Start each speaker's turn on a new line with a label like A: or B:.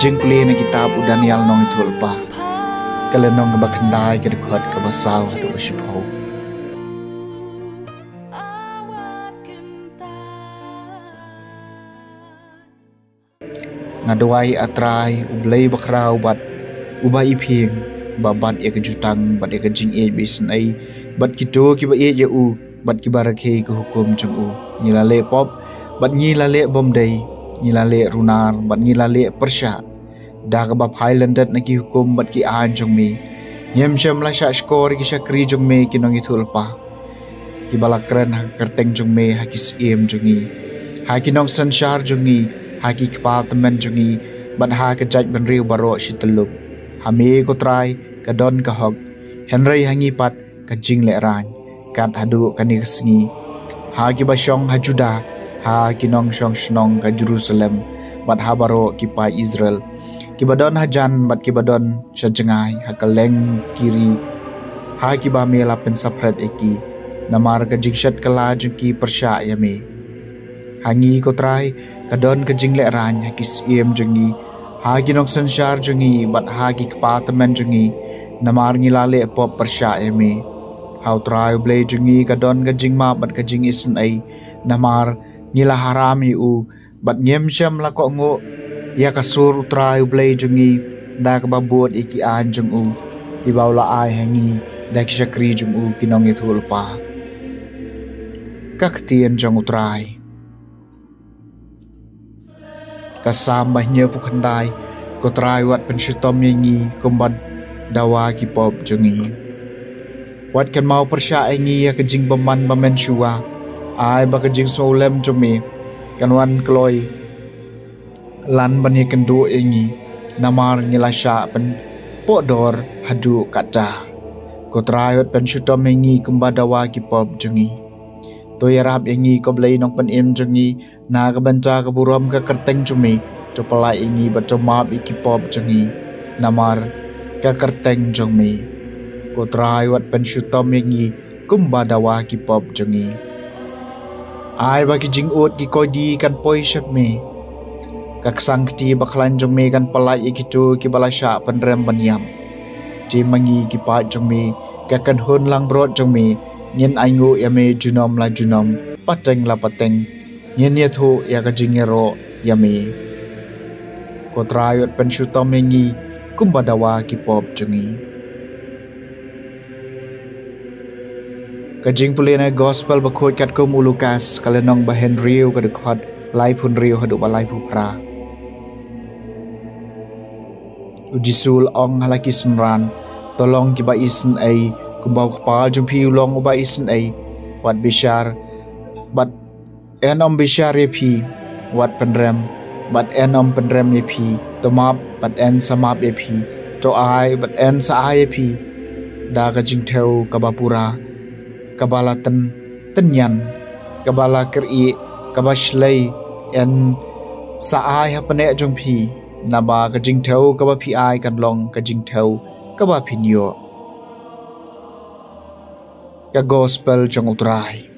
A: jing puli na kitab u Daniel nong itul pa kala nong ka bakandai ka dekhot ka basaw hadu basipho ngaduai atrai ublei bakrau bat ubai phieng babat ya kejutang bat ya kejing e bisan ai bat kito ki ba e ya u bat ki barakhe ko hukum chung u nyilale pop bat nyilale bomdai nyilale runar bat nyilale persha dak ba Highlandet na ki hukum bat ki an chung mi nyem chem la sha skor ki sakri chung me ki nong ithul pa ki balakren ha kerteng chung me ha ki siem jungi ha ki nong sanshar jungi ha ki kpatemen jungi bat ha ka jaj ban riu baro shiteluk ha me ko trai ka don ka hok henry hangi pat ka jing le ran kat hadu kani sngi ha ki ba shong ha juda ha ki nong shong snong ka Jerusalem bat ha baro ki pa Israel ki badon ha jan bat ki badon shajengai ha ka leng kiri ha ki ba me la pen sapret eki namar ka jikshat kala jki persha yame hangi ko trai ka don ka jingle ran ha ki siem jungi ha ki nong sanshar jungi bat ha ki kpatemen jungi namar ngilale pop persha yame how try blay jungi ka don ka jingma bat ka jing isen ai namar ngila harami u bat nyem cham la ko ngo ya ka sur try blay jungi da ka babot iki an jung u ti baula ai hangi da ki shakri jung u kinong ithul pa kak tien jong utrai kasam bahnya pukandai ko try wat penshitom yangi kumbat dawa ki pop jungi wat kan mau persya aingi ya kejing baman bamen shua ai ba kejing solem jumi kan wan kloi lan bani kendu aingi namar ngilasha pen podor hadu kata ko trayot pen shutom aingi kumbadawa ki pop jungi to yarap aingi ko blai nong pen em jungi na ka banta ka buram ka kerteng jumi to pala aingi batomap iki pop jungi namar ka kerteng jumi ko try wat pen shutom yangi kumbadawa ki pop jungi ai ba ki jing ot ki kodi kan poi shap me kak sangti baklan jong me kan palai ikitu ki balasha penrem banyam ti mangi ki pa jong me ka kan hun lang brot jong me nyen aingu ya me junom la junom pateng la pateng nyen ye thu ya ka jingero ya me ko try wat pen shutom yangi kumbadawa ki pop jungi kajing pulina gospel bakhot kat kum ulukas kalenong bahen riu ka dekhot lai phun riu hadu balai phupra ujisul ong halaki sunran tolong ki ba isen ai kumbau kpa jumpi ulong ba isen ai wat bishar bat enom bishar ye phi wat penrem bat enom penrem ye phi tomap bat en samap ye phi to ai bat en sa ai ye phi da kajing theu ka bapura kabala tenyan kabala keri kabashlei en saai ha pane jong phi naba ka jing theu ka ba phi ai kan long ka jing theu ka ba phinyo ka gospel jong utrai